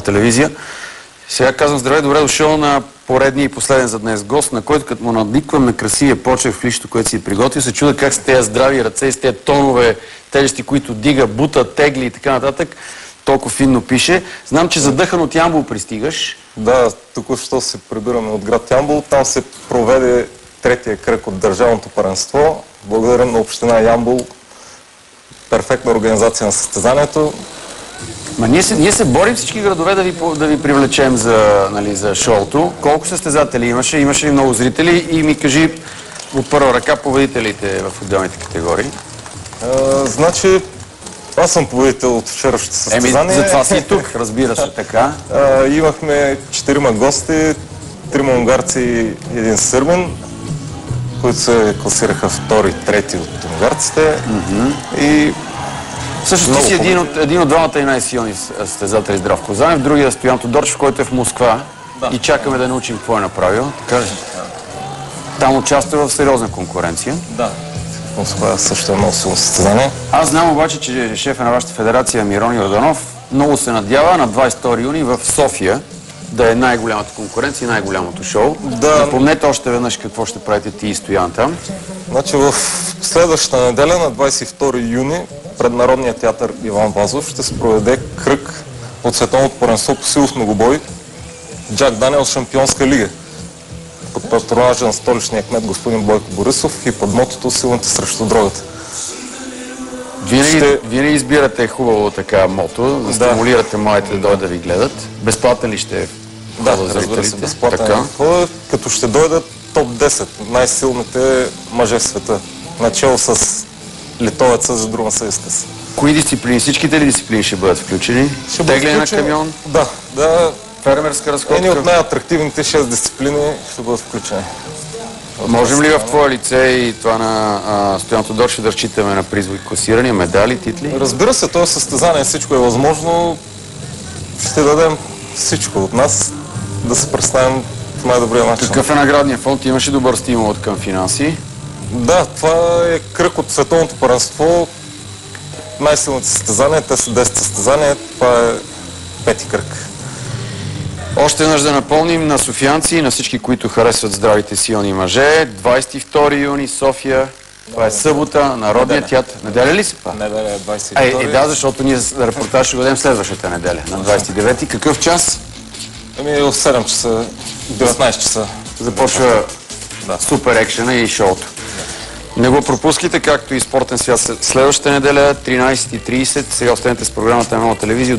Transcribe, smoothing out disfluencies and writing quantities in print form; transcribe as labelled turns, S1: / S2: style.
S1: телевизия. Сега казвам здравей, добре дошъл на поредния и последен за днес гост, на който като му надниквам на красивия почерк в личето, което си е приготвил, се чуда как с тези здрави ръце, с тези тонове, тежести, които дига, бута, тегли и така нататък, толкова финно пише. Знам, че задъхан от Ямбол пристигаш.
S2: Да, току-що се прибираме от град Ямбол. Там се проведе третия кръг от държавното първенство. Благодаря на община Ямбол. Перфектна организация на състезанието.
S1: Ние се борим всички градове да ви привлечем за шоуто. Колко състезатели имаше? Имаше ли много зрители? И ми кажи от първа ръка победителите в отделните категории.
S2: Значи, аз съм победител от вчерашното състезание.
S1: Затова си и тук, разбира се, така.
S2: Имахме 4 гости, 3 унгарци и 1 сърбен, които се класираха втори, трети от унгарците. И
S1: също ти си един от двамата и най-силни състезатели Здравко Занев, другия Стоян Тодорчев, който е в Москва и чакаме да научим какво е направил. Там участва в сериозна конкуренция.
S2: Да, в Москва също е много силно състезание.
S1: Аз знам обаче, че шефа на вашата федерация Мирон Йорданов много се надява на 22 юни в София да е най-голямата конкуренция и най-голямото шоу. Напомнете още веднъж какво ще правите ти и Стоян там.
S2: Значи в следващата неделя на 22 юни пред Народния театър Иван Вазов ще се проведе кръг от световното първенство по силов многобой Джак Даниел Шампионска лига под патронажа на столичния кмет господин Бойко Борисов и под мотото "Силните срещу дрогата".
S1: Вие не избирате хубаво така мото, да стимулирате младите да дойдат да ви гледат. Безплатен ли ще е?
S2: Да, разбира се, безплатен. Като ще дойдат топ 10 най-силните мъже в света. Начало с литовеца за друга съюзтес.
S1: Кои дисциплини? Всичките ли дисциплини ще бъдат включени? Тегляне на камион?
S2: Да.
S1: Фермерска разходка?
S2: Едни от най-атрактивните 6 дисциплини ще бъдат включени.
S1: Можем ли в твое лице и това на Стоян Тодорчев да разчитаме на призови класирания, медали, титли?
S2: Разбира се, това състезание, всичко е възможно. Ще дадем всичко от нас да се представим в най-добрия начин.
S1: Какъв е наградният фонд? Имаш ли добър стимул от към финанси?
S2: Да, това е кръг от световното първенство. Най-силните състезания, те са 10 състезания, това е 5-ти кръг.
S1: Още веднъж да напомним на софиянци и на всички, които харесват здравите силни мъже. 22 юни, София. Това е събота, Народния театър. Неделя ли се па?
S2: Неделя е 22.
S1: Да, защото ние репортаж ще бъдем следващата неделя, на 29. Какъв час?
S2: В 7 часа, 19 часа.
S1: Започва супер екшена и шоуто. Не го пропускайте, както и спортен свят следващата неделя, 13:30. Сега останете с програмата на Нова телевизия.